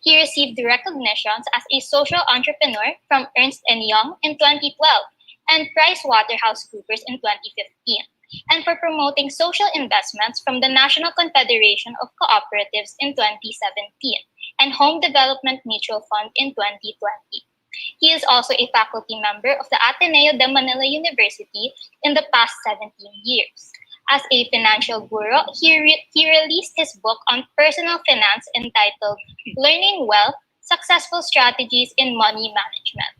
He received recognitions as a social entrepreneur from Ernst & Young in 2012 and PricewaterhouseCoopers in 2015, and for promoting social investments from the National Confederation of Cooperatives in 2017 and Home Development Mutual Fund in 2020. He is also a faculty member of the Ateneo de Manila University in the past 17 years. As a financial guru, he released his book on personal finance entitled Learning Wealth, Successful Strategies in Money Management.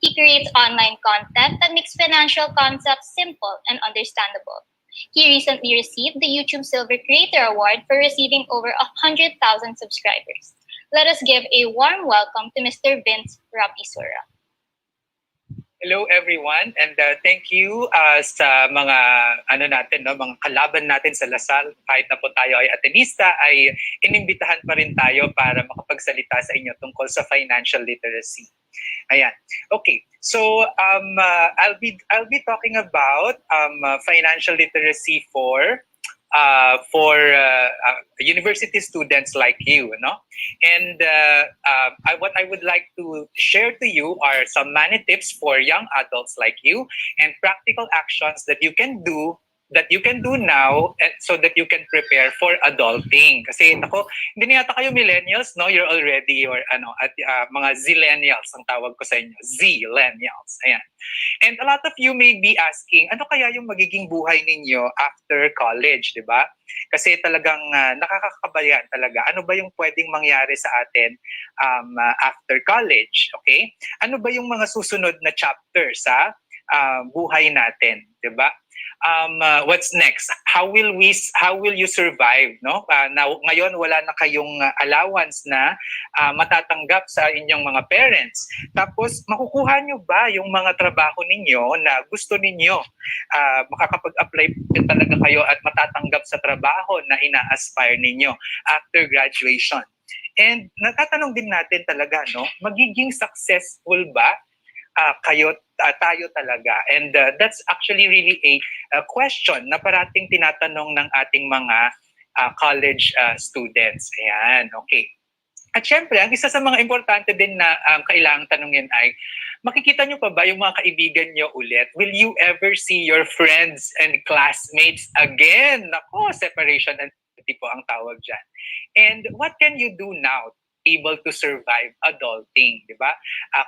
He creates online content that makes financial concepts simple and understandable. He recently received the YouTube Silver Creator Award for receiving over 100,000 subscribers. Let us give a warm welcome to Mr. Vince Rapisura. Hello everyone, and thank you sa mga mga kalaban natin sa Lasal. Kahit na po tayo ay Atenista, ay inimbitahan pa rin tayo para makapagsalita sa inyo tungkol sa financial literacy. Ayan. Okay. So I'll be talking about financial literacy for university students like you, no? And what I would like to share to you are some money tips for young adults like you and practical actions that you can do now so that you can prepare for adulting. Kasi nako, hindi na yata kayo millennials, no? You're already mga zillennials ang tawag ko sa inyo. Zillennials. Ayan. And a lot of you may be asking, ano kaya yung magiging buhay ninyo after college, di ba? Kasi talagang nakakakabayan talaga. Ano ba yung pwedeng mangyari sa atin after college, okay? Ano ba yung mga susunod na chapter sa buhay natin, di ba? What's next? How will you survive, no? Ngayon wala na kayong allowance na matatanggap sa inyong mga parents. Tapos makukuha nyo ba yung mga trabaho ninyo na gusto ninyo? Makakapag-apply talaga kayo at matatanggap sa trabaho na ina-aspire ninyo after graduation. And natatanong din natin talaga, no? Magiging successful ba tayo talaga? And that's actually really a question na parating tinatanong ng ating mga college students. Ayan, okay. At syempre, ang isa sa mga importante din na kailangang tanungin ay, makikita nyo pa ba yung mga kaibigan nyo ulit? Will you ever see your friends and classmates again? Nako, separation anxiety po ang tawag dyan. And what can you do now able to survive adulting, di ba?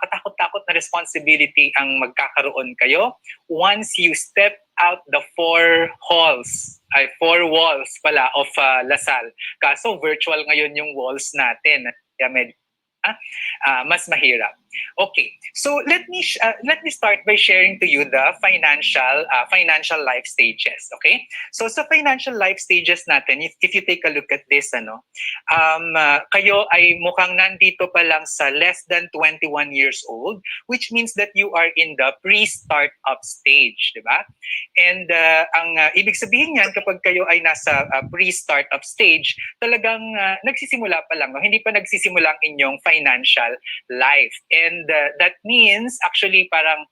Katakot-takot na responsibility ang magkakaroon kayo once you step out the four walls of Lasal. Kaso virtual ngayon yung walls natin. Kaya medyo mas mahirap. Okay, so let me start by sharing to you the financial life stages. Okay, so sa financial life stages natin, if you take a look at this, kayo ay mukhang nandito pa lang sa less than 21 years old, which means that you are in the pre-startup stage, di ba? And ang ibig sabihin niyan, kapag kayo ay nasa pre-startup stage, talagang nagsisimula pa lang, no? Hindi pa nagsisimula ang inyong financial life. And that means actually parang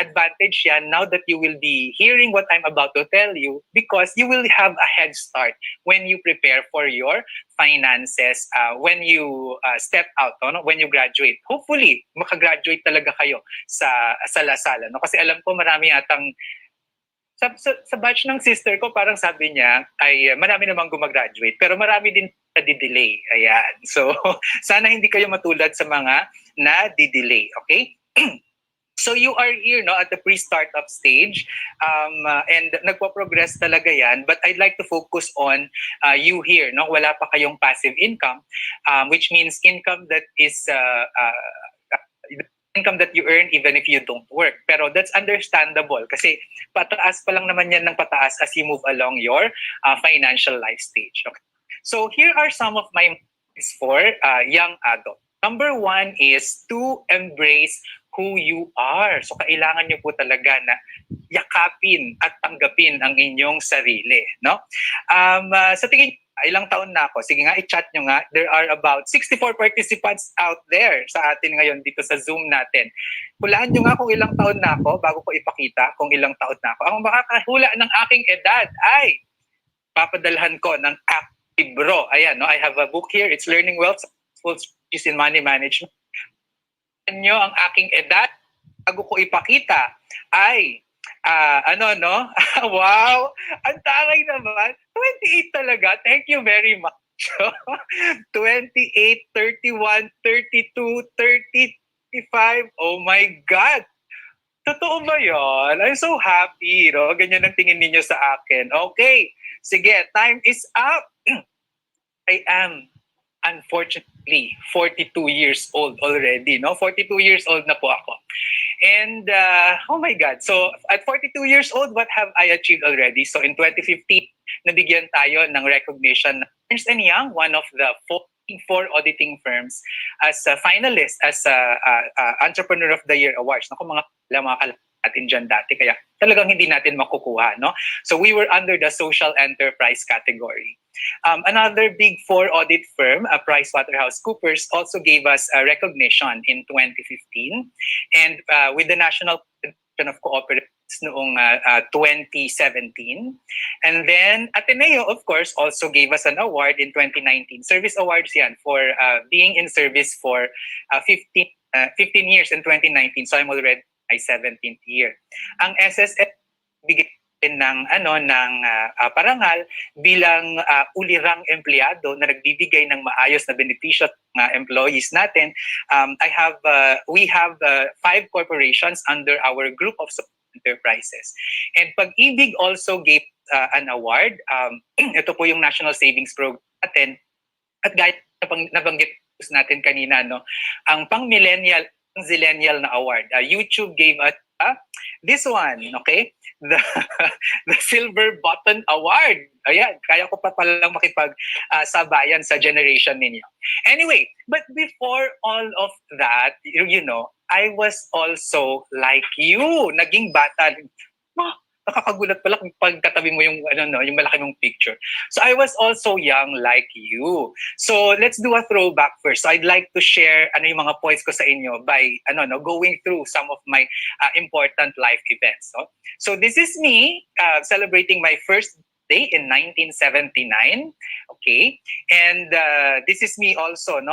advantage yan now that you will be hearing what I'm about to tell you, because you will have a head start when you prepare for your finances when you step out, no? When you graduate. Hopefully, makagraduate talaga kayo sa Lasal, no? Kasi alam ko marami atang sa batch ng sister ko, parang sabi niya ay marami namang gumagraduate pero marami din na-delay. Ayan. So, sana hindi kayo matulad sa mga na-delay. Okay? So you are here, no, at the pre-startup stage, and nagpo-progress talaga yan. But I'd like to focus on you here, no? Wala pa kayong passive income, which means income that is income that you earn even if you don't work. Pero that's understandable kasi pataas pa lang naman yan ng pataas as you move along your financial life stage. Okay. So here are some of my tips for young adults. Number one is to embrace who you are. So kailangan nyo po talaga na yakapin at tanggapin ang inyong sarili, no? Sa tingin, ilang taon na ako? Sige nga, i-chat nyo nga. There are about 64 participants out there sa atin ngayon dito sa Zoom natin. Hulaan nyo nga kung ilang taon na ako bago ko ipakita kung ilang taon na ako. Ang makakahula ng aking edad ay papadalhan ko ng libro. Ayan, no? I have a book here. It's Learning Wealth, Successful is in money management. Nyo ang aking edad, bago ko ipakita, ay, wow, ang taray naman, 28 talaga, thank you very much. 28, 31, 32, 30, 35, oh my God! Totoo ba yun? I'm so happy, no? Ganyan ang tingin ninyo sa akin. Okay, sige, time is up. I am unfortunately 42 years old already, no? 42 years old na po ako. And oh my God, so at 42 years old, what have I achieved already? So in 2015, nabigyan tayo ng recognition ng Ernst & Young, one of the four auditing firms, as a finalist, as a Entrepreneur of the Year Awards. Naku, mga natin dyan dati, kaya talagang hindi natin makukuha, no? So we were under the social enterprise category. Another big four audit firm, PricewaterhouseCoopers, also gave us a recognition in 2015, and with the National Federation of Cooperatives noong 2017. And then Ateneo, of course, also gave us an award in 2019. Service awards yan for being in service for 15 years in 2019. So I'm already my 17th year. Ang SSF bigyan ng parangal bilang ulirang empleyado na nagbibigay ng maayos na benepisyo ng employees natin. We have 5 corporations under our group of enterprises. And Pag-ibig also gave an award. Ito po yung National Savings Program natin. At gaya nabanggit natin kanina, no, ang pang-millennial, zillennial na award. YouTube gave us this one, okay? The Silver Button Award. Ayan, kaya ko pa palang makipag-sabayan sa generation ninyo. Anyway, but before all of that, you know, I was also like you. Naging bata. Nakakagulat pala kung pagkatabi mo yung yung malaki mong picture. So I was also young like you. So let's do a throwback first. So I'd like to share yung mga points ko sa inyo by going through some of my important life events. So this is me celebrating my first day in 1979. Okay? And this is me also,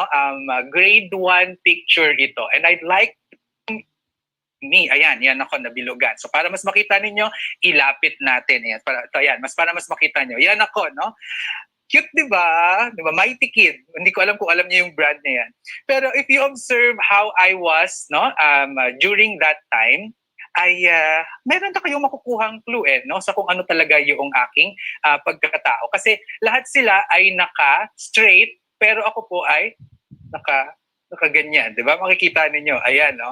grade 1 picture ito. And I'd like me, ayan, yan ako nabilugan. So para mas makita ninyo, ilapit natin. Ayan, para mas makita nyo. Yan ako, no? Cute, di ba? Di ba? Mighty Kid. Hindi ko alam kung alam niyo yung brand na yan. Pero if you observe how I was, during that time, meron na kayong makukuhang clue, no? Sa kung ano talaga yung aking pagkatao. Kasi lahat sila ay naka-straight, pero ako po ay naka-ganyan. Di ba? Makikita ninyo. Ayan, no?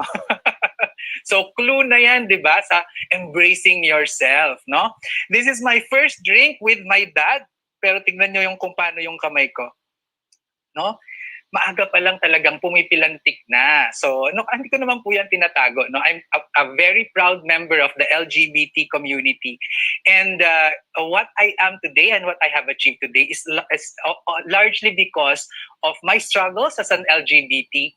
So clue na yan, di ba, sa embracing yourself, no? This is my first drink with my dad, pero tignan nyo yung kung paano yung kamay ko, no? Maaga pa lang talagang pumipilantik na. So, hindi ko naman po yan tinatago, no? I'm a very proud member of the LGBT community. And what I am today and what I have achieved today is largely because of my struggles as an LGBT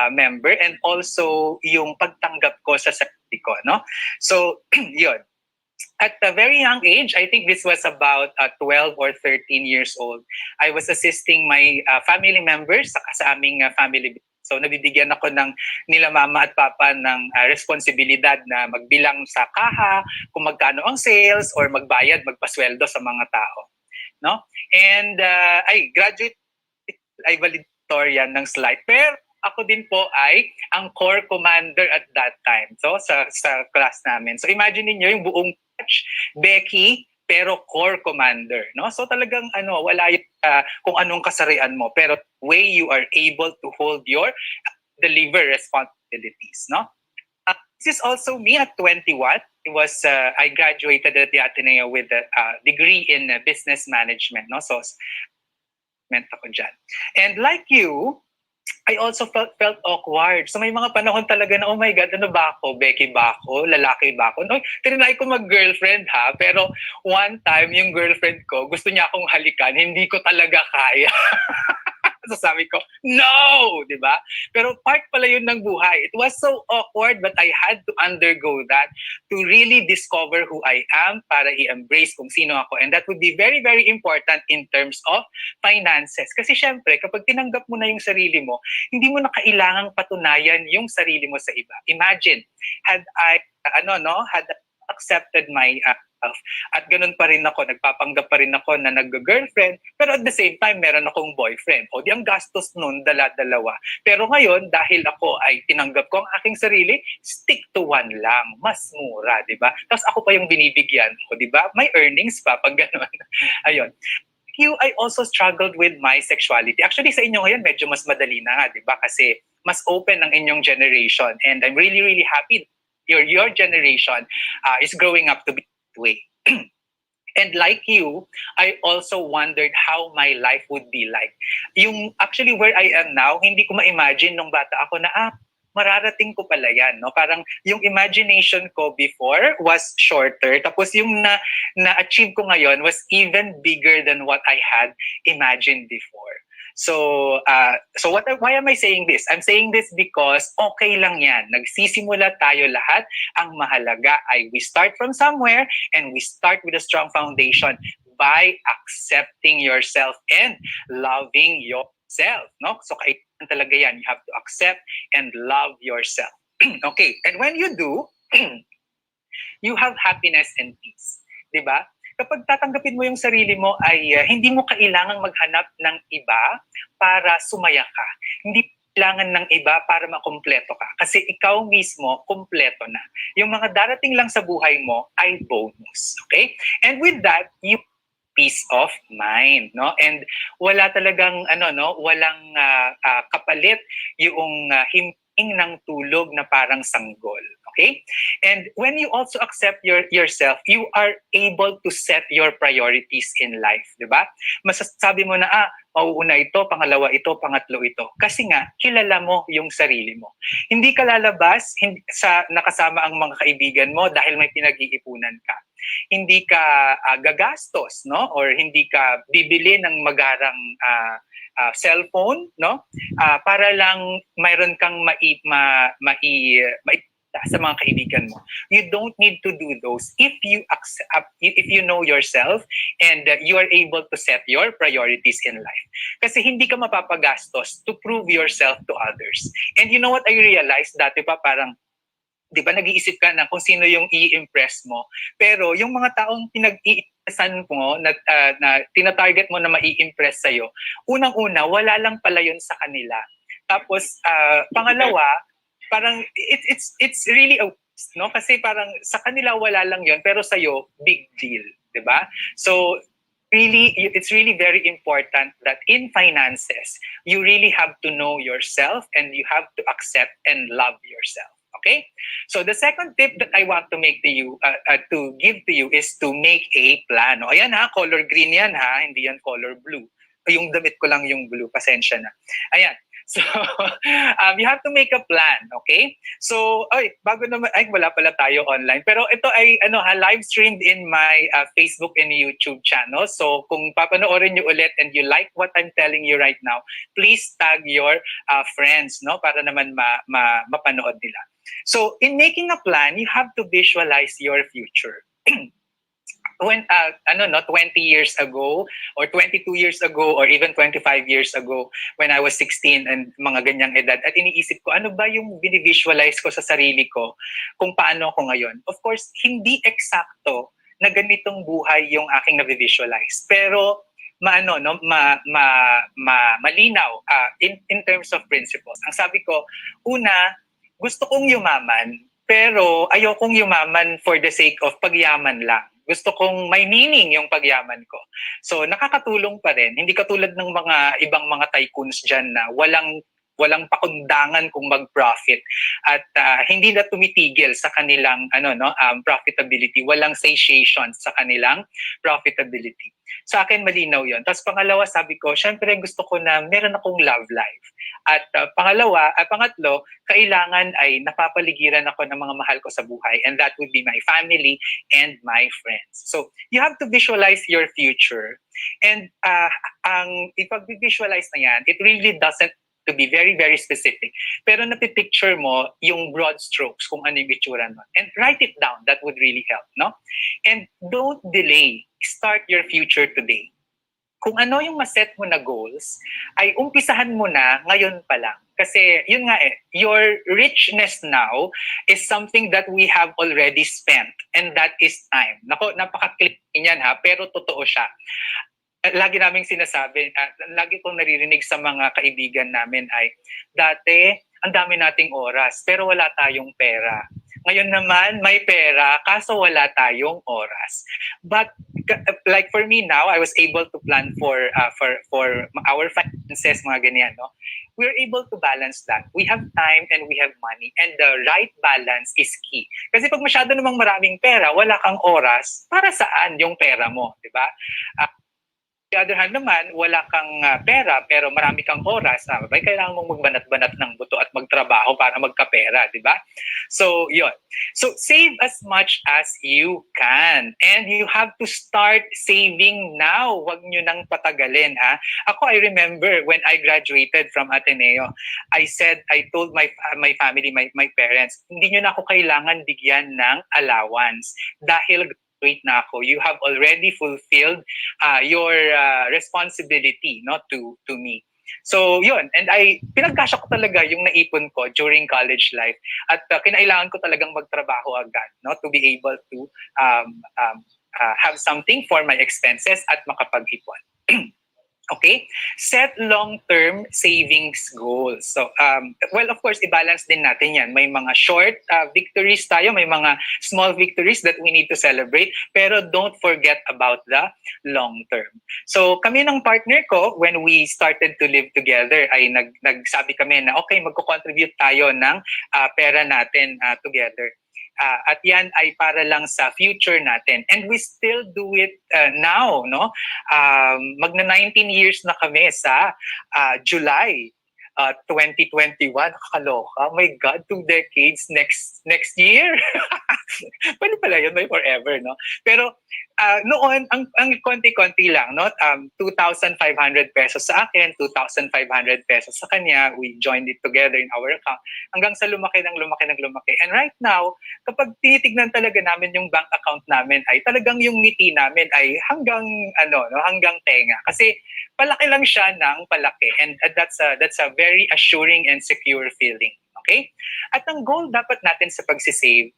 member, and also yung pagtanggap ko sa sarili ko, no? So, yun. At a very young age, I think this was about 12 or 13 years old, I was assisting my family members sa aming family. So nabibigyan ako nila mama at papa ng responsibilidad na magbilang sa kaha, kung magkano ang sales, or magbayad, magpasweldo sa mga tao, no? And I graduate, ay valedictorian ng slide. Pero ako din po ay ang core commander at that time. So sa class namin. So imagine niyo yung buong batch, Becky, pero core commander, no? So talagang wala kung anong kasarian mo, pero way you are able to hold your deliver responsibilities, no? This is also me at 21. It was I graduated at the Ateneo with a degree in business management, no? So meant ako dyan. And like you, I also felt awkward. So may mga panahon talaga na, oh my God, ano ba ako? Becky ba ako? Lalaki ba ako? No, tinry ko mag-girlfriend ha, pero one time yung girlfriend ko, gusto niya akong halikan, hindi ko talaga kaya. Sasabi ko, no! Di ba? Pero part pala yun ng buhay. It was so awkward but I had to undergo that to really discover who I am para i-embrace kung sino ako. And that would be very, very important in terms of finances. Kasi syempre, kapag tinanggap mo na yung sarili mo, hindi mo na kailangang patunayan yung sarili mo sa iba. Imagine, had I accepted my at ganun pa rin ako, nagpapanggap pa rin ako na nag-girlfriend, pero at the same time, meron akong boyfriend. O di ang gastos nun, dala-dalawa. Pero ngayon, dahil ako ay tinanggap ko ang aking sarili, stick to one lang. Mas mura, di ba? Tapos ako pa yung binibigyan. O di ba? May earnings pa pag ganun. Ayun. I also struggled with my sexuality. Actually, sa inyo ngayon, medyo mas madali na, di ba? Kasi mas open ang inyong generation. And I'm really, really happy your generation is growing up to be way. And like you, I also wondered how my life would be like. Yung actually where I am now, hindi ko ma-imagine nung bata ako na mararating ko pala yan, no? Parang yung imagination ko before was shorter, tapos yung na-achieve ko ngayon was even bigger than what I had imagined before. So why am I saying this? I'm saying this because okay lang yan. Nagsisimula tayo lahat. Ang mahalaga ay we start from somewhere and we start with a strong foundation by accepting yourself and loving yourself. No? So kailangan talaga yan. You have to accept and love yourself. Okay, and when you do, you have happiness and peace. Diba? Kapag tatanggapin mo yung sarili mo ay hindi mo kailangang maghanap ng iba para sumaya ka. Hindi kailangan ng iba para makumpleto ka. Kasi ikaw mismo, kumpleto na. Yung mga darating lang sa buhay mo ay bonus. Okay? And with that, you peace of mind, no? And wala talagang walang kapalit yung himping ng tulog na parang sanggol. Okay? And when you also accept yourself, you are able to set your priorities in life, di ba? Masasabi mo na, mauuna ito, pangalawa ito, pangatlo ito. Kasi nga, kilala mo yung sarili mo. Hindi ka lalabas sa nakasama ang mga kaibigan mo dahil may pinag-iipunan ka. Hindi ka gagastos, no? Or hindi ka bibili ng magarang cellphone, no? Para lang mayroon kang sa mga kaibigan mo. You don't need to do those if you know yourself and you are able to set your priorities in life. Kasi hindi ka mapapagastos to prove yourself to others. And you know what I realized dati pa parang, di ba nag-iisip ka na kung sino yung i-impress mo. Pero yung mga taong pinag-iimpressan mo na tina-target mo na mai-impress sa'yo, unang-una, wala lang pala yun sa kanila. Tapos, pangalawa, parang it's really a waste, no? Kasi parang sa kanila wala lang yon pero sa'yo, big deal, di ba? So, really, it's really very important that in finances, you really have to know yourself and you have to accept and love yourself. Okay? So the second tip that I want to make to you, to give to you is to make a plan. O, ayan ha, color green yan ha, hindi yan color blue. Yung damit ko lang yung blue, pasensya na. Ayan. So, you have to make a plan, okay? So, bago naman, wala pala tayo online. Pero ito ay, live streamed in my Facebook and YouTube channel. So, kung papanoorin nyo ulit and you like what I'm telling you right now, please tag your friends, no? Para naman mapanood nila. So, in making a plan, you have to visualize your future. When 20 years ago or 22 years ago or even 25 years ago when I was 16 and mga ganyang edad at iniisip ko ano ba yung binivisualize ko sa sarili ko kung paano ako ngayon. Of course, hindi eksakto na ganitong buhay yung aking na-visualize. Pero malinaw in terms of principles. Ang sabi ko, una, gusto kong yumaman pero ayokong yumaman for the sake of pagyaman lang. Gusto kong may meaning yung pagyaman ko. So nakakatulong pa rin. Hindi katulad ng mga ibang mga tycoons dyan na walang walang pakundangan kung mag-profit at hindi na tumitigil sa kanilang profitability, walang satiation sa kanilang profitability. Sa akin malinaw 'yon. Tapos pangalawa, sabi ko, syempre gusto ko na meron akong love life. At pangatlo, kailangan ay napapaligiran ako ng mga mahal ko sa buhay, and that would be my family and my friends. So you have to visualize your future. And ang ipag-visualize na yan, it really doesn't to be very, very specific. Pero napipicture mo yung broad strokes kung ano yung itsura nun. And write it down. That would really help, no? And don't delay. Start your future today. Kung ano yung maset mo na goals, ay umpisahan mo na ngayon pa lang. Kasi yun nga your richness now is something that we have already spent, and that is time. Nako, napaka-click niyan ha, pero totoo siya. Lagi naming sinasabi, lagi kong naririnig sa mga kaibigan namin ay, dati, ang dami nating oras, pero wala tayong pera. Ngayon naman, may pera, kaso wala tayong oras. But like for me now, I was able to plan for our finances, mga ganyan, no? We're able to balance that. We have time and we have money, and the right balance is key. Kasi pag masyado namang maraming pera, wala kang oras, para saan yung pera mo, di ba? On the other hand naman, wala kang pera pero marami kang oras, kailangan mong magbanat-banat ng buto at magtrabaho para magkapera, di ba? So, yun. So, save as much as you can. And you have to start saving now. Huwag nyo nang patagalin, ha? Ako, I remember when I graduated from Ateneo, I told my family, my parents, hindi nyo na ako kailangan bigyan ng allowance dahil wait na ako. You have already fulfilled your responsibility, no, to me. So yun, and pinagkasya ko talaga yung naipon ko during college life, at kinailangan ko talagang magtrabaho agad, no, to be able to have something for my expenses at makapag-ipon. Okay? Set long-term savings goals. So, well, of course, i-balance din natin yan. May mga short victories tayo, may mga small victories that we need to celebrate, pero don't forget about the long-term. So, kami ng partner ko, when we started to live together, ay nagsabi kami na, okay, magko-contribute tayo ng pera natin together. At yan ay para lang sa future natin. And we still do it now, no? Magna 19 years na kami sa July 2021. Kakaloka. My God, 2 decades next year. Pwede pala yun, may forever, no? Pero noon, ang konti-konti lang, no? 2,500 pesos sa akin, 2,500 pesos sa kanya. We joined it together in our account hanggang sa lumaki ng lumaki. And right now, kapag tinitignan talaga namin yung bank account namin, ay talagang yung ngiti namin ay hanggang hanggang tenga. Kasi palaki lang siya ng palaki, and that's a very assuring and secure feeling. Okay? At ang goal dapat natin sa pagsisave,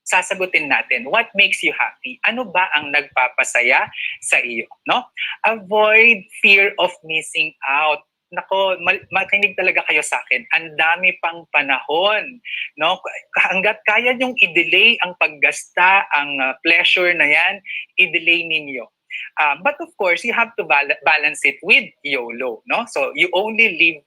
sasagutin natin, what makes you happy? Ano ba ang nagpapasaya sa iyo, no? Avoid fear of missing out. Nako, makinig talaga kayo sa akin. Ang dami pang panahon, no? Hangga't kaya niyong i-delay ang paggasta, ang pleasure na yan, i-delay ninyo. But of course, you have to balance it with YOLO, no? So you only live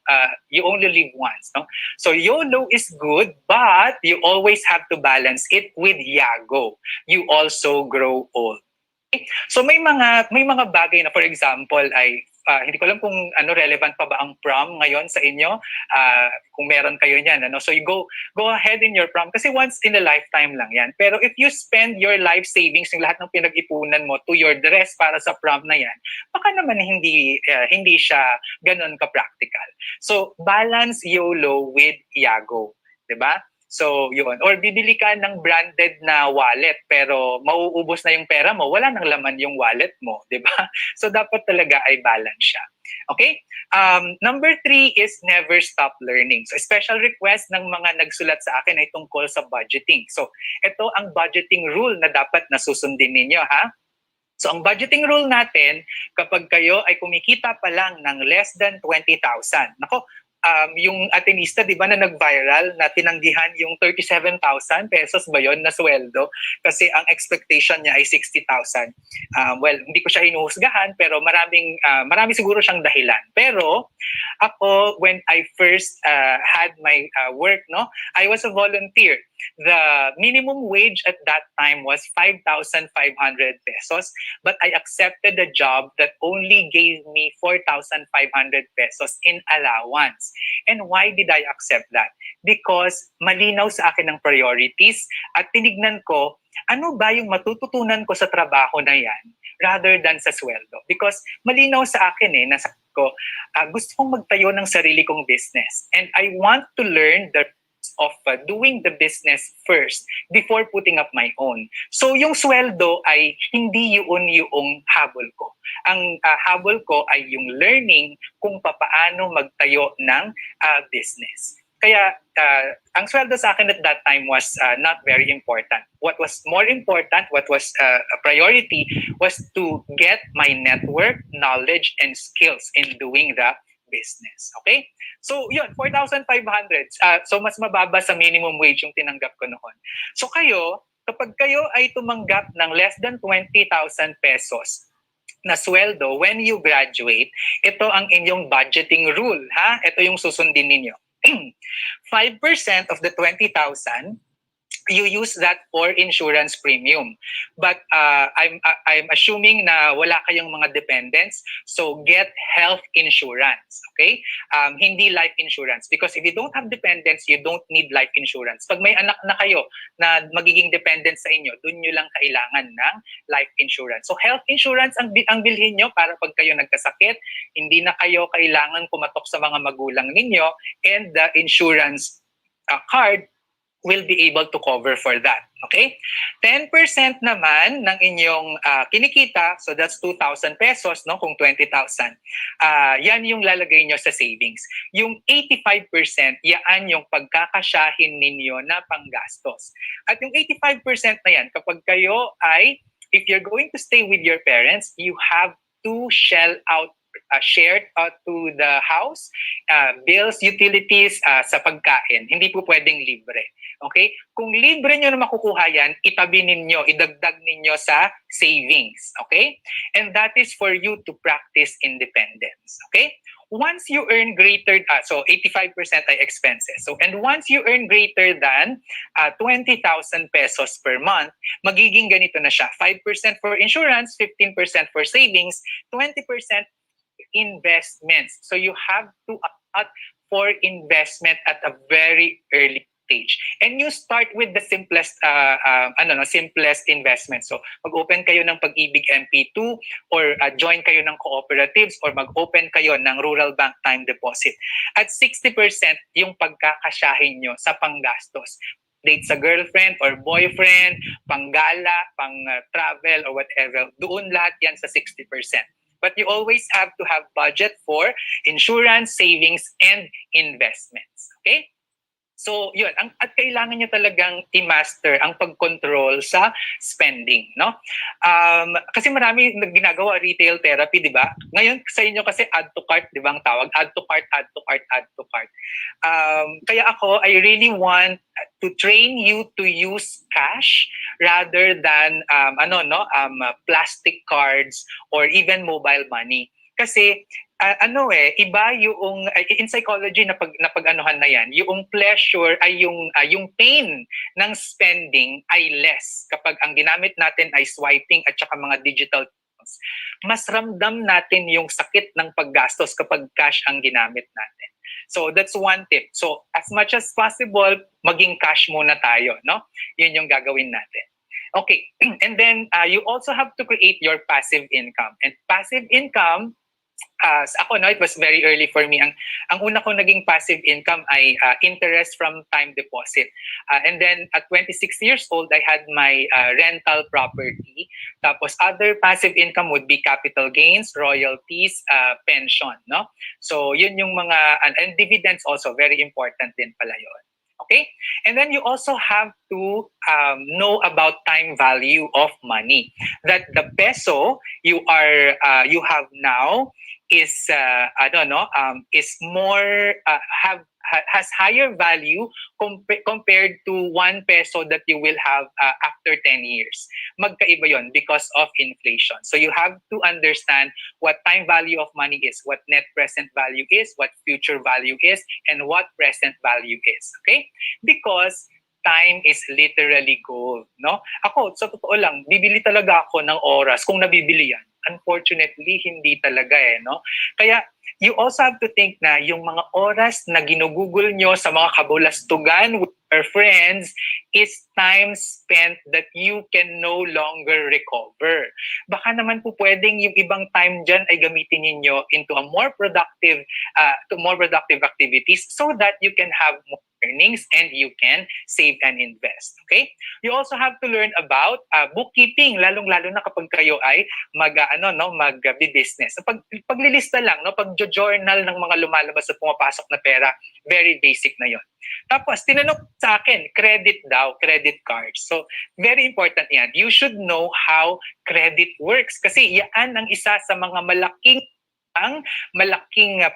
once, no? So YOLO is good, but you always have to balance it with YAGO. You also grow old. Okay? So may mga bagay na, for example, ay hindi ko alam kung relevant pa ba ang prom ngayon sa inyo, kung meron kayo niyan, so you go ahead in your prom kasi once in a lifetime lang yan. Pero if you spend your life savings, yung lahat ng pinag-ipunan mo to your dress para sa prom na yan, baka naman hindi siya ganun ka-practical. So balance YOLO with YAGO, 'di ba? So, yun. Or bibili ka ng branded na wallet pero mauubos na yung pera mo, wala nang laman yung wallet mo, di ba? So, dapat talaga ay balance siya. Okay? Number 3 is never stop learning. So, special request ng mga nagsulat sa akin ay tungkol sa budgeting. So, ito ang budgeting rule na dapat nasusundin ninyo, ha? So, ang budgeting rule natin, kapag kayo ay kumikita pa lang ng less than 20,000, nako, yung Atenista, di ba, na nag-viral na tinanggihan yung 37,000 pesos ba yun na sweldo kasi ang expectation niya ay 60,000. Well, hindi ko siya hinuhusgahan pero marami siguro siyang dahilan. Pero ako, when I first had my work, no, I was a volunteer. The minimum wage at that time was 5,500 pesos, but I accepted a job that only gave me 4,500 pesos in allowance. And why did I accept that? Because malinaw sa akin ang priorities at tinignan ko ano ba yung matututunan ko sa trabaho na yan rather than sa sweldo. Because malinaw sa akin nasa ko, gusto kong magtayo ng sarili kong business. And I want to learn the of doing the business first before putting up my own. So yung sweldo ay hindi yung habol ko. Ang habol ko ay yung learning kung papaano magtayo ng business. Kaya ang sweldo sa akin at that time was not very important. What was more important, what was a priority was to get my network, knowledge, and skills in doing the business. Okay? So, yun, 4,500. So, mas mababa sa minimum wage yung tinanggap ko noon. So, kapag kayo ay tumanggap ng less than 20,000 pesos na sweldo when you graduate, ito ang inyong budgeting rule, ha? Ito yung susundin ninyo. 5% of the 20,000, you use that for insurance premium. But I'm assuming na wala kayong mga dependents, so get health insurance, okay? Hindi life insurance. Because if you don't have dependents, you don't need life insurance. Pag may anak na kayo na magiging dependent sa inyo, dun nyo lang kailangan ng life insurance. So health insurance ang bilhin nyo para pag kayo nagkasakit, hindi na kayo kailangan kumatok sa mga magulang ninyo, and the insurance card will be able to cover for that. Okay? 10% naman ng inyong kinikita, so that's 2,000 pesos, no? Kung 20,000. Yan yung lalagay nyo sa savings. Yung 85%, yan yung pagkakasyahin ninyo na panggastos. At yung 85% na yan, kapag kayo ay, if you're going to stay with your parents, you have to shell out shared to the house, bills, utilities, sa pagkain. Hindi po pwedeng libre. Okay? Kung libre nyo na makukuha yan, itabi ninyo, idagdag ninyo sa savings. Okay? And that is for you to practice independence. Okay? Once you earn greater, so 85% ay expenses. So, and once you earn greater than 20,000 pesos per month, magiging ganito na siya. 5% for insurance, 15% for savings, 20% investments. So you have to opt for investment at a very early stage. And you start with the simplest simplest investment. So mag-open kayo ng Pag-ibig MP2 or join kayo ng cooperatives or mag-open kayo ng Rural Bank Time Deposit. At 60% yung pagkakasyahin nyo sa panggastos. Date sa girlfriend or boyfriend, panggala, pang-travel or whatever. Doon lahat yan sa 60%. But you always have to have budget for insurance, savings, and investments. Okay? So, yun. At kailangan nyo talagang i-master ang pag-control sa spending, no? Kasi marami ginagawa retail therapy, di ba? Ngayon, sa inyo kasi add to cart, di ba ang tawag? Add to cart, add to cart, add to cart. Kaya ako, I really want to train you to use cash rather than plastic cards or even mobile money. Kasi iba yung in psychology na pag-anuhan na yan, yung pleasure ay yung pain ng spending ay less kapag ang ginamit natin ay swiping at saka mga digital tools. Mas ramdam natin yung sakit ng paggastos kapag cash ang ginamit natin. So that's one tip. So as much as possible, maging cash muna tayo, no? Yun yung gagawin natin. Okay, and then you also have to create your passive income. And passive income, ako, no, it was very early for me. Ang una kong naging passive income ay interest from time deposit. And then at 26 years old, I had my rental property. Tapos other passive income would be capital gains, royalties, pension, no? So yun yung mga, and dividends also, very important din pala yun. Okay? And then you also have to know about time value of money. That the peso you have now is is more has higher value compared to 1 peso that you will have after 10 years. Magkaiba yon because of inflation. So you have to understand what time value of money is, what net present value is, what future value is, and what present value is. Okay? Because time is literally gold, no? Ako, sa totoo lang, bibili talaga ako ng oras kung nabibili yan. Unfortunately, hindi talaga no? Kaya, you also have to think na yung mga oras na ginugugol nyo sa mga kabulastugan with your friends is time spent that you can no longer recover. Baka naman po pwedeng yung ibang time dyan ay gamitin ninyo into a more productive activities so that you can have more earnings and you can save and invest. Okay? You also have to learn about bookkeeping, lalong-lalo na kapag kayo ay mag-business. Paglilista lang, pag-journal ng mga lumalabas at pumapasok na pera, very basic na yon. Tapos, tinanong sa akin, credit cards. So, very important yan. You should know how credit works kasi yan ang isa sa mga malaking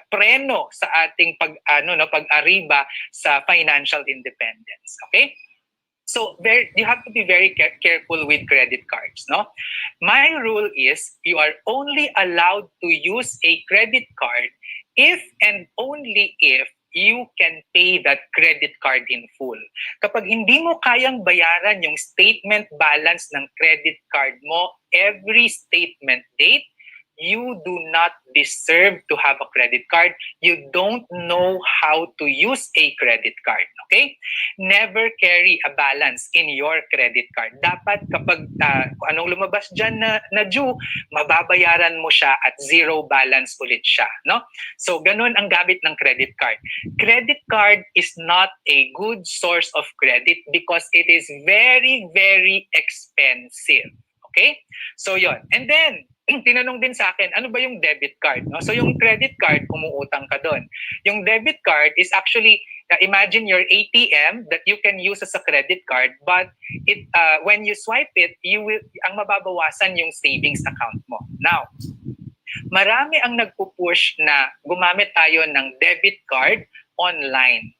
preno sa ating pag-ariba sa financial independence. Okay? So you have to be very careful with credit cards, no? My rule is you are only allowed to use a credit card if and only if you can pay that credit card in full. Kapag hindi mo kayang bayaran yung statement balance ng credit card mo every statement date, you do not deserve to have a credit card. You don't know how to use a credit card. Okay? Never carry a balance in your credit card. Dapat kapag anong lumabas dyan na due, mababayaran mo siya at zero balance ulit siya. No? So, ganun ang gamit ng credit card. Credit card is not a good source of credit because it is very, very expensive. Okay? So, yon. And then, tinanong din sa akin, ano ba yung debit card? No? So yung credit card, kumuutang ka doon. Yung debit card is actually, imagine your ATM that you can use as a credit card, but when you swipe it, ang mababawasan yung savings account mo. Now, marami ang nagpupush na gumamit tayo ng debit card online.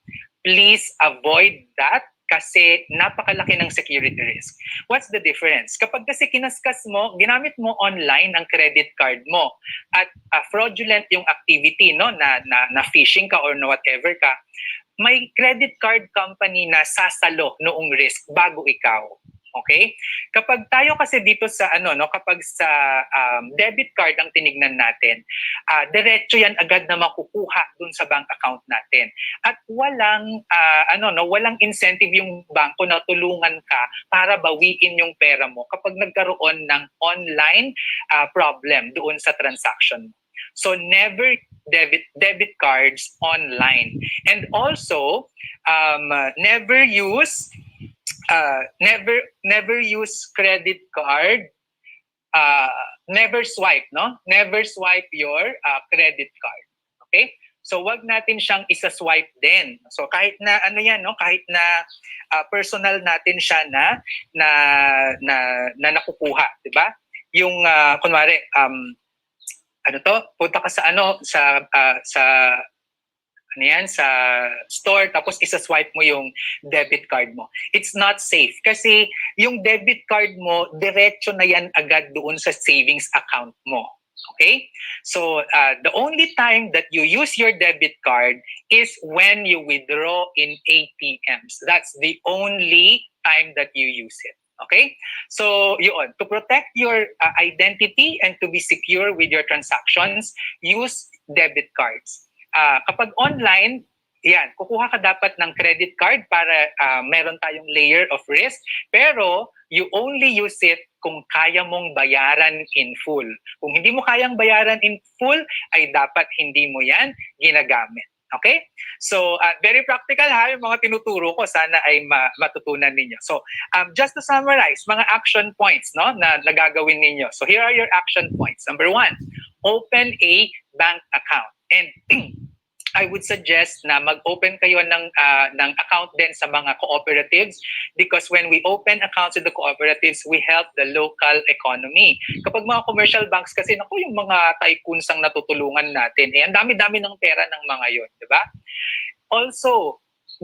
Please avoid that kasi napakalaki ng security risk. What's the difference? Kapag kasi kinaskas mo, ginamit mo online ang credit card mo at fraudulent yung activity, no, na phishing ka or na whatever ka, may credit card company na sasalo noong risk bago ikaw. Okay? Kapag tayo kasi dito sa kapag sa debit card ang tinignan natin, diretso yan agad na makukuha dun sa bank account natin. At walang walang incentive yung bangko na tulungan ka para bawiin yung pera mo kapag nagkaroon ng online problem doon sa transaction mo. So never debit cards online. And also never use credit card, never swipe your credit card. Okay? So wag natin siyang isa-swipe din. So kahit na kahit na personal natin siya na nakukuha, 'di ba? Yung kunwari punta ka sa store tapos isa-swipe mo yung debit card mo. It's not safe kasi yung debit card mo diretso na yan agad doon sa savings account mo. Okay? So the only time that you use your debit card is when you withdraw in ATMs. That's the only time that you use it. Okay? So, to protect your identity and to be secure with your transactions, use debit cards. Kapag online, kukuha ka dapat ng credit card para meron tayong layer of risk, pero you only use it kung kaya mong bayaran in full. Kung hindi mo kayang bayaran in full, ay dapat hindi mo yan ginagamit. Okay? So, very practical yung mga tinuturo ko. Sana ay matutunan ninyo. So, just to summarize, mga action points na gagawin ninyo. So, here are your action points. Number 1, open a bank account. And I would suggest na mag-open kayo ng account din sa mga cooperatives, because when we open accounts in the cooperatives, we help the local economy. Kapag mga commercial banks kasi, naku, yung mga tycoons ang natutulungan natin. Ang dami-dami ng pera ng mga yun, di ba? Also,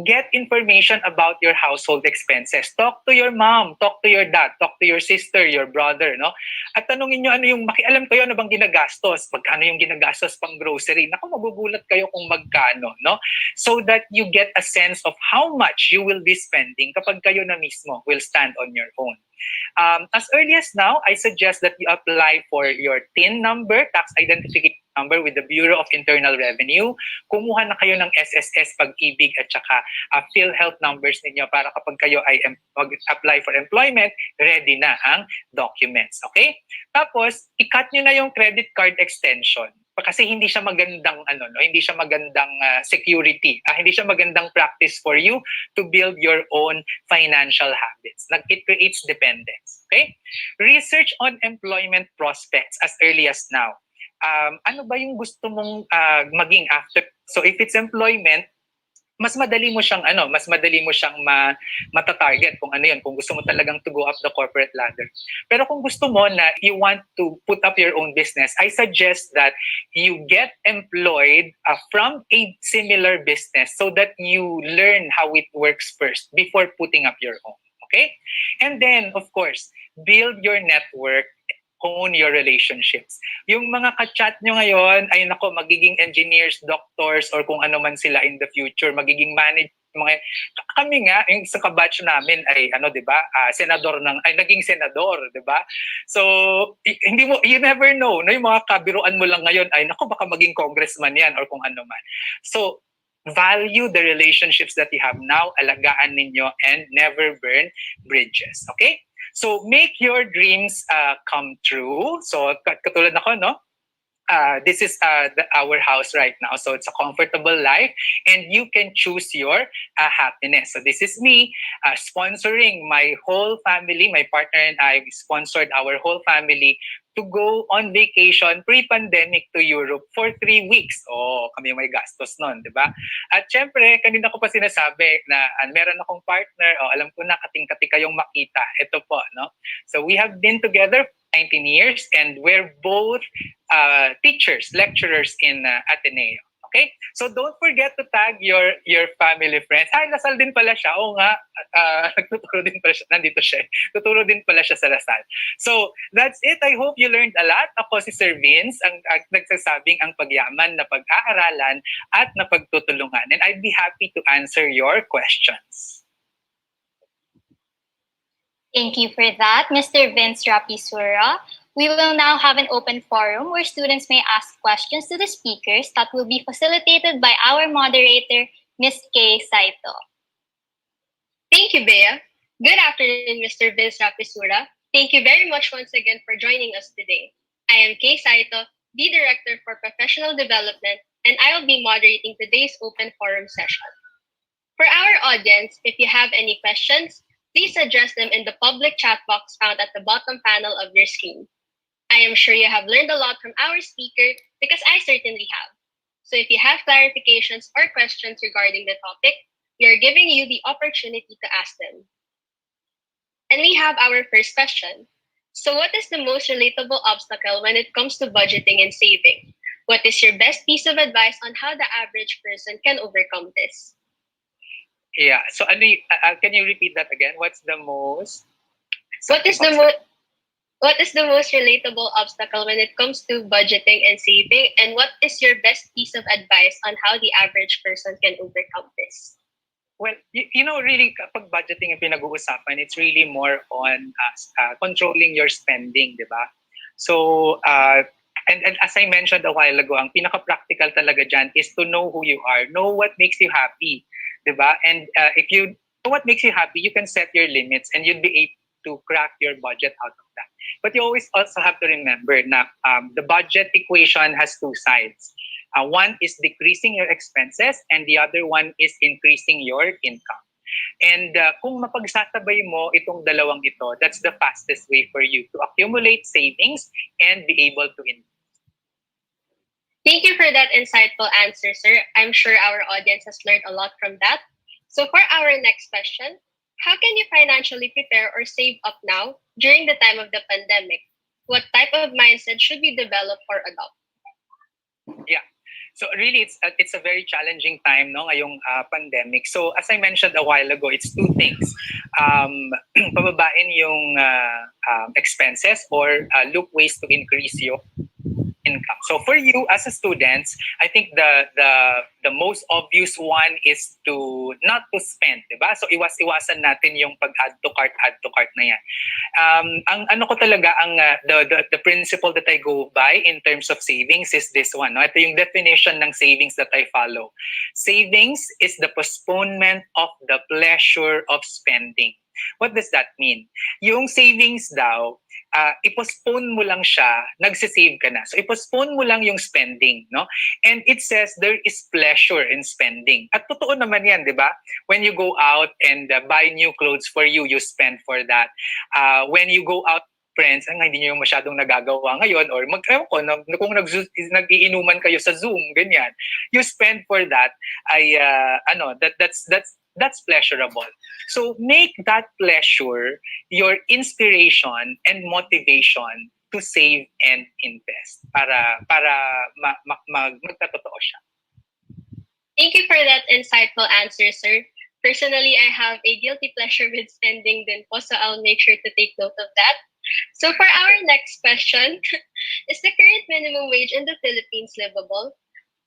get information about your household expenses. Talk to your mom, talk to your dad, talk to your sister, your brother, no? At tanungin nyo ano yung, makialam kayo ano bang ginagastos, magkano yung ginagastos pang grocery. Naku, magugulat kayo kung magkano, no? So that you get a sense of how much you will be spending kapag kayo na mismo will stand on your own. As early as now, I suggest that you apply for your TIN number, tax identification number, with the Bureau of Internal Revenue. Kumuha na kayo ng SSS Pag-ibig at saka PhilHealth numbers ninyo para kapag kayo ay mag-apply for employment, ready na ang documents. Okay? Tapos, i-cut nyo na yung credit card extension. Kasi hindi siya magandang hindi siya magandang security, hindi siya magandang practice for you to build your own financial habits. It creates dependence. Okay? Research on employment prospects as early as now. Ano ba yung gusto mong maging after? So if it's employment, mas madali mo siyang mata-target kung ano yun, kung gusto mo talagang to go up the corporate ladder. Pero kung gusto mo na you want to put up your own business, I suggest that you get employed from a similar business so that you learn how it works first before putting up your own. Okay? And then, of course, build your network, own your relationships. Yung mga ka-chat nyo ngayon, ay nako, magiging engineers, doctors, or kung ano man sila in the future, magiging manager, kami nga, yung sa kabatch namin ay di ba, naging senador, di ba? So, you never know, no? Yung mga kabiruan mo lang ngayon ay nako, baka maging congressman yan or kung ano man. So, value the relationships that you have now, alagaan ninyo, and never burn bridges. Okay? So make your dreams come true. So katulad ako, no? This is our house right now. So it's a comfortable life and you can choose your happiness. So this is me sponsoring my whole family. My partner and I sponsored our whole family to go on vacation pre-pandemic to Europe for 3 weeks. Kami may gastos nun, di ba? At syempre, kanina ko pa sinasabi na meron akong partner, alam ko na kating-kati kayong makita. Ito po, no? So we have been together 19 years and we're both teachers, lecturers in Ateneo. Okay? So don't forget to tag your family friends. Ay, Lasal din pala siya. Oo nga, nagtuturo din pala siya. Nandito siya. Tuturo din pala siya sa Lasal. So that's it. I hope you learned a lot. Ako si Sir Vince, ang nagsasabing ang pagyaman na pag-aaralan at na pagtutulungan. And I'd be happy to answer your questions. Thank you for that, Mr. Vince Rapisura. We will now have an open forum where students may ask questions to the speakers that will be facilitated by our moderator, Ms. Kay Saito. Thank you, Bea. Good afternoon, Mr. Vince Rapisura. Thank you very much once again for joining us today. I am Kay Saito, the Director for Professional Development, and I will be moderating today's open forum session. For our audience, if you have any questions, please address them in the public chat box found at the bottom panel of your screen. I am sure you have learned a lot from our speaker because I certainly have. So if you have clarifications or questions regarding the topic, we are giving you the opportunity to ask them. And we have our first question. So what is the most relatable obstacle when it comes to budgeting and saving? What is your best piece of advice on how the average person can overcome this? Yeah. So can you repeat that again? What is the most relatable obstacle when it comes to budgeting and saving? And what is your best piece of advice on how the average person can overcome this? Well, really, kapag budgeting ang pinag-uusapan, it's really more on controlling your spending, di ba? So, and as I mentioned a while ago, ang pinaka-practical talaga dyan is to know who you are, know what makes you happy, di ba? And if you know what makes you happy, you can set your limits and you'll be able to crack your budget out of that. But you always also have to remember na the budget equation has two sides. One is decreasing your expenses and the other one is increasing your income. And kung mapagsasabay mo itong dalawang ito, that's the fastest way for you to accumulate savings and be able to invest. Thank you for that insightful answer, sir. I'm sure our audience has learned a lot from that. So, for our next question, how can you financially prepare or save up now during the time of the pandemic? What type of mindset should we develop or adopt? Yeah. So really, it's a very challenging time, no, ngayong pandemic. So as I mentioned a while ago, it's two things: pababain yung expenses, or look ways to increase your income. So for you as a student, I think the most obvious one is to not to spend, diba? So iwasan natin yung pag add to cart na yan. Ang ano ko talaga, ang the principle that I go by in terms of savings is this one. No? Ito yung definition ng savings that I follow. Savings is the postponement of the pleasure of spending. What does that mean? Yung savings daw, i-postpone mo lang siya, nagsisave ka na. So i-postpone mo lang yung spending, no? And it says there is pleasure in spending. At totoo naman yan, di ba? When you go out and buy new clothes for you, you spend for that. When you go out, friends, hindi nyo yung masyadong nagagawa ngayon, or kung nag-iinuman kayo sa Zoom, ganyan, you spend for that, that's pleasurable. So make that pleasure your inspiration and motivation to save and invest para magkatotoo siya. Thank you for that insightful answer, sir. Personally, I have a guilty pleasure with spending din po, so I'll make sure to take note of that. So for our next question, is the current minimum wage in the Philippines livable?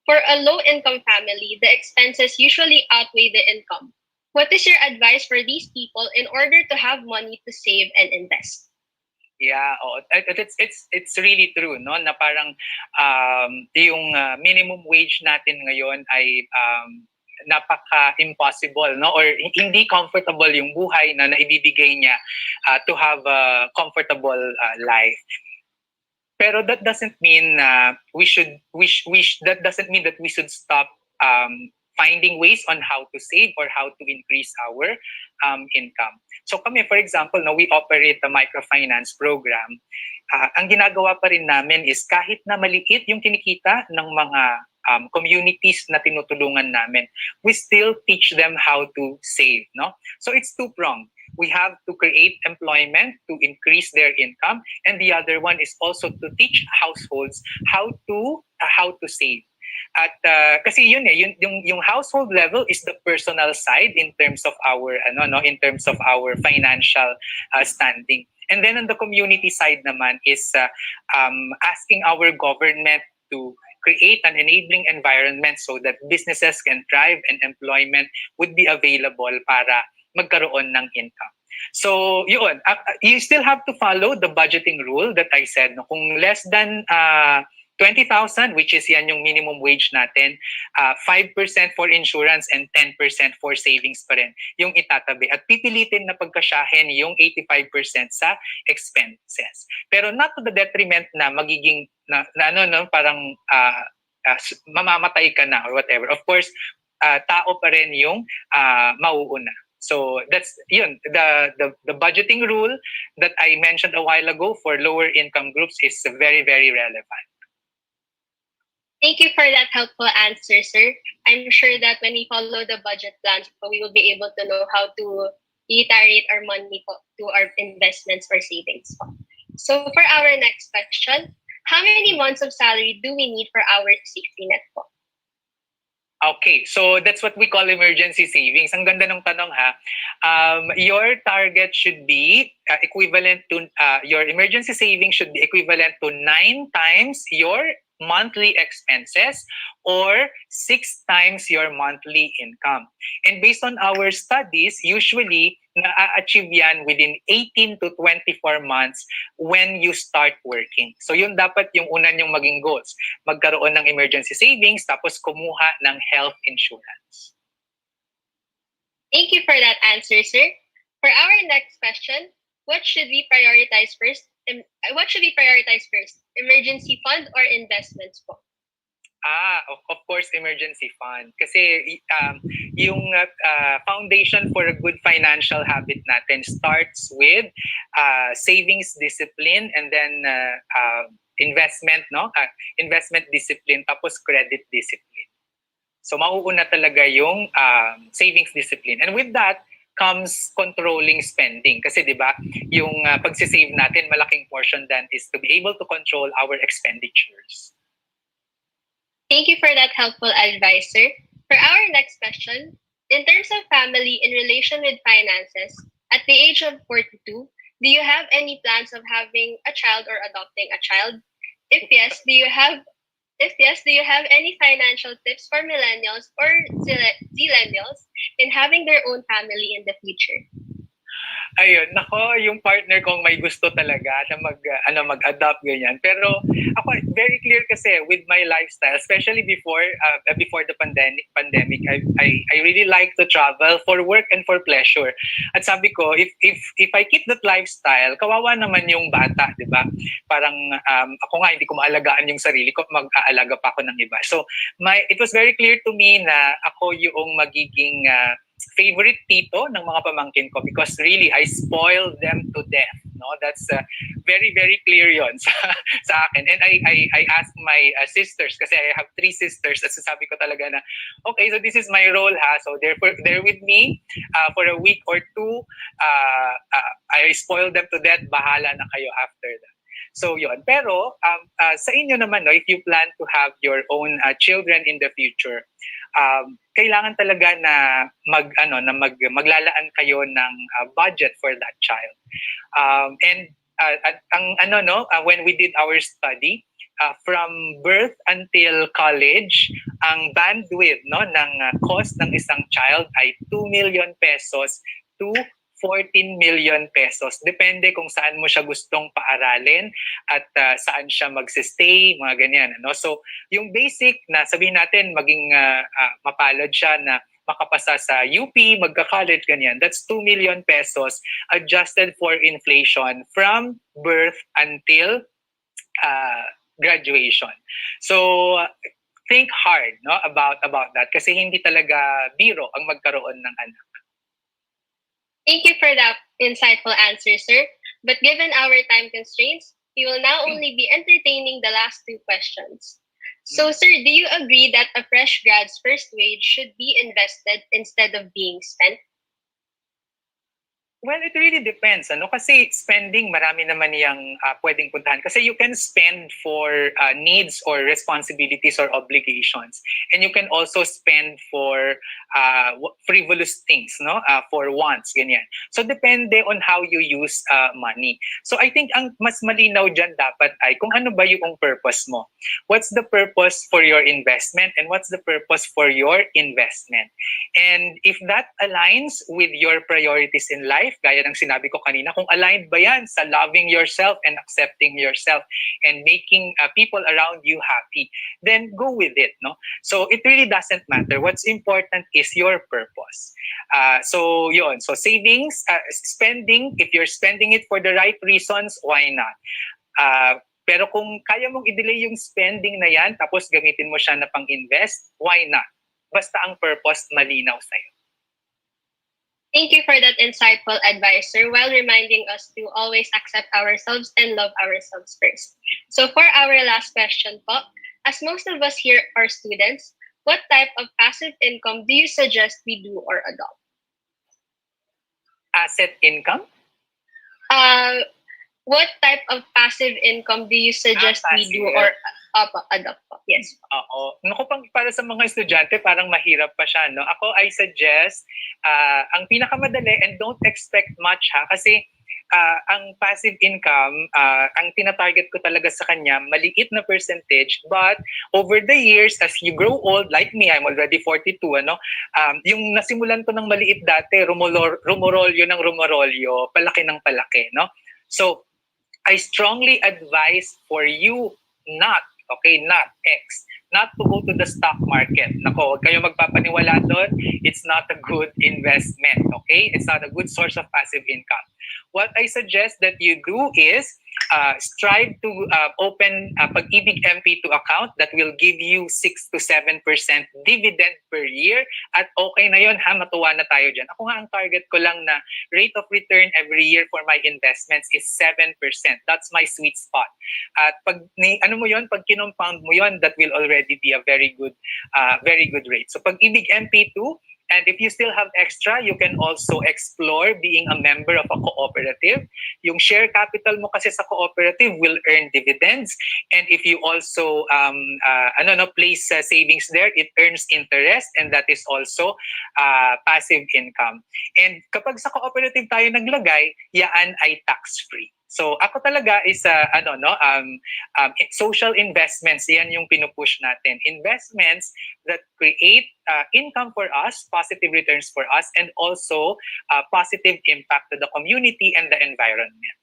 For a low-income family, the expenses usually outweigh the income. What is your advice for these people in order to have money to save and invest? Yeah, it's really true, no, na parang yung minimum wage natin ngayon ay napaka-impossible, no, or hindi comfortable yung buhay na naibibigay niya to have a comfortable life. Pero that doesn't mean that doesn't mean that we should stop finding ways on how to save or how to increase our income. So kami, for example, no, we operate a microfinance program. Ang ginagawa pa rin namin is kahit na maliit yung kinikita ng mga communities na tinutulungan namin, we still teach them how to save. No? So it's two-pronged. We have to create employment to increase their income, and the other one is also to teach households how to save. At kasi yun yung household level is the personal side in terms of our financial standing. And then on the community side naman is asking our government to create an enabling environment so that businesses can thrive and employment would be available para magkaroon ng income. So, yun, you still have to follow the budgeting rule that I said. No? Kung less than 20,000, which is yan yung minimum wage natin, 5% for insurance and 10% for savings pa rin yung itatabi. At pipilitin na pagkasyahin yung 85% sa expenses. Pero not to the detriment na magiging, parang mamamatay ka na or whatever. Of course, tao pa rin yung mauuna. So that's yun, the budgeting rule that I mentioned a while ago for lower income groups is very, very relevant. Thank you for that helpful answer, sir. I'm sure that when we follow the budget plans, we will be able to know how to retirate our money to our investments or savings. So for our next question, how many months of salary do we need for our safety net po? Okay, so that's what we call emergency savings. Ang ganda ng tanong ha. Your target should be equivalent to, your emergency savings should be equivalent to 9 times your monthly expenses or 6 times your monthly income. And based on our studies, usually na-achieve yan within 18 to 24 months when you start working. So yun dapat yung una nyong maging goals. Magkaroon ng emergency savings tapos kumuha ng health insurance. Thank you for that answer, sir. For our next question, what should we prioritize first? Emergency fund or investments po? Of course, emergency fund. Kasi yung foundation for a good financial habit natin starts with savings discipline and then investment, no? Investment discipline, tapos credit discipline. So mauuna talaga yung savings discipline. And with that comes controlling spending. Kasi 'di ba, yung pagsisave natin, malaking portion then is to be able to control our expenditures. Thank you for that helpful advice, sir. For our next question, in terms of family in relation with finances, at the age of 42, do you have any plans of having a child or adopting a child? If yes, do you have any financial tips for millennials or zillennials in having their own family in the future? Ayun, nako, yung partner kong may gusto talaga na mag-adopt ganyan. Pero ako very clear kasi with my lifestyle, especially before the pandemic, I really like to travel for work and for pleasure. At sabi ko, if I keep that lifestyle, kawawa naman yung bata, 'di ba? Parang ako nga hindi ko maalagaan yung sarili ko, mag-aalaga pa ako ng iba. So, it was very clear to me na ako yung magiging favorite tito ng mga pamangkin ko because really I spoiled them to death, no? That's very very clear yon sa akin. And I asked my sisters kasi I have 3 sisters at sabi ko talaga na okay, so this is my role ha, so they're with me for a week or two. I spoiled them to death, bahala na kayo after that. So yon. Pero sa inyo naman, no, if you plan to have your own children in the future, kailangan talaga na maglalaan kayo ng budget for that child. When we did our study, from birth until college, ang bandwidth ng cost ng isang child ay 2 million pesos to 14 million pesos. Depende kung saan mo siya gustong paaralin at saan siya magsistay, mga ganyan. Ano? So, yung basic na sabihin natin maging mapalad siya na makapasa sa UP, magka-college, ganyan. That's 2 million pesos adjusted for inflation from birth until graduation. So, think hard about that kasi hindi talaga biro ang magkaroon ng anak. Thank you for that insightful answer, sir. But given our time constraints, we will now only be entertaining the last 2 questions. So, sir, do you agree that a fresh grad's first wage should be invested instead of being spent? Well, it really depends. Kasi spending, marami naman yung pwedeng puntahan. Kasi you can spend for needs or responsibilities or obligations. And you can also spend for frivolous things, for wants, ganyan. So, depende on how you use money. So, I think ang mas malinaw dyan dapat ay kung ano ba yung purpose mo. What's the purpose for your investment and what's the purpose for your investment? And if that aligns with your priorities in life, gaya ng sinabi ko kanina, kung aligned ba yan sa loving yourself and accepting yourself and making people around you happy, then go with it. No? So it really doesn't matter. What's important is your purpose. So yun. So savings, spending, if you're spending it for the right reasons, why not? Pero kung kaya mong i-delay yung spending na yan, tapos gamitin mo siya na pang-invest, why not? Basta ang purpose malinaw sa'yo. Thank you for that insightful advice, sir, while reminding us to always accept ourselves and love ourselves first. So for our last question po, as most of us here are students, what type of passive income do you suggest we do or adopt? Asset income? What type of passive income do you suggest we do or adopt po? Yes. Oo. Para sa mga estudyante, parang mahirap pa siya. No? Ako, I suggest, ang pinakamadali, and don't expect much ha, kasi ang passive income, ang tinatarget ko talaga sa kanya, maliit na percentage, but over the years, as you grow old, like me, I'm already 42, yung nasimulan ko ng maliit dati, rumorolyo ng rumorolyo, palaki ng palaki. No? So, I strongly advise for you not to go to the stock market. Nako, huwag kayo magpapaniwala doon. It's not a good investment, okay? It's not a good source of passive income. What I suggest that you do is strive to open a Pag-ibig MP2 account that will give you 6 to 7% dividend per year. At okay na yon, ha, matuwa na tayo dyan. Ako nga, ang target ko lang na rate of return every year for my investments is 7%. That's my sweet spot. At pag pag kinompound mo yon, that will already be a very good rate. So Pag-ibig MP2. And if you still have extra, you can also explore being a member of a cooperative. Yung share capital mo kasi sa cooperative will earn dividends. And if you also place savings there, it earns interest, and that is also passive income. And kapag sa cooperative tayo naglagay, yaan ay tax-free. So ako talaga is social investments, yan yung pinupush natin. Investments that create income for us, positive returns for us, and also positive impact to the community and the environment.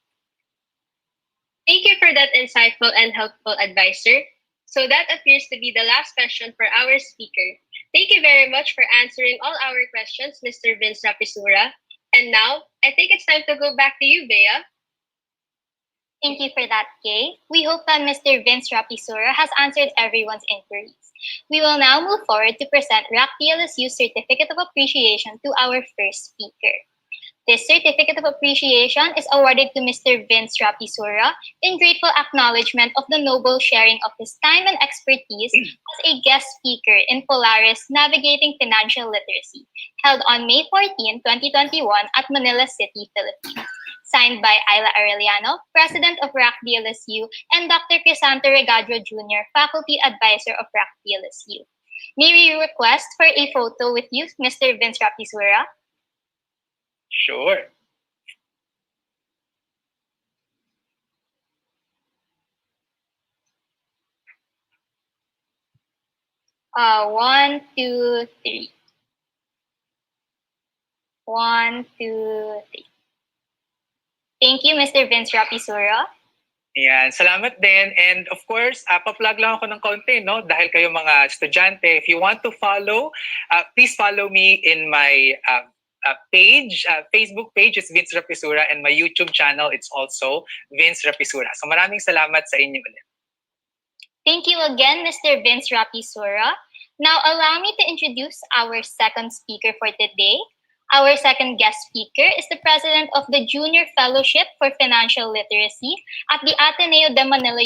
Thank you for that insightful and helpful advice, sir. So that appears to be the last question for our speaker. Thank you very much for answering all our questions, Mr. Vince Rapisura. And now, I think it's time to go back to you, Bea. Thank you for that, Kay. We hope that Mr. Vince Rapisura has answered everyone's inquiries. We will now move forward to present RAC PLSU's Certificate of Appreciation to our first speaker. This Certificate of Appreciation is awarded to Mr. Vince Rapisura in grateful acknowledgement of the noble sharing of his time and expertise as a guest speaker in Polaris Navigating Financial Literacy, held on May 14, 2021 at Manila City, Philippines. Signed by Ayla Arellano, President of RAC DLSU, and Dr. Crisanto Regadro Jr., Faculty Advisor of RAC DLSU. May we request for a photo with you, Mr. Vince Rapisura? Sure. One, two, three. 1, 2, 3. Thank you, Mr. Vince Rapisura. Yan, salamat din. And of course, pa-plug lang ako ng konti, no? Dahil kayo mga estudyante, if you want to follow, please follow me in my page. Facebook page is Vince Rapisura, and my YouTube channel, it's also Vince Rapisura. So maraming salamat sa inyo ulit. Thank you again, Mr. Vince Rapisura. Now, allow me to introduce our second speaker for today. Our second guest speaker is the president of the Junior Fellowship for Financial Literacy at the Ateneo de Manila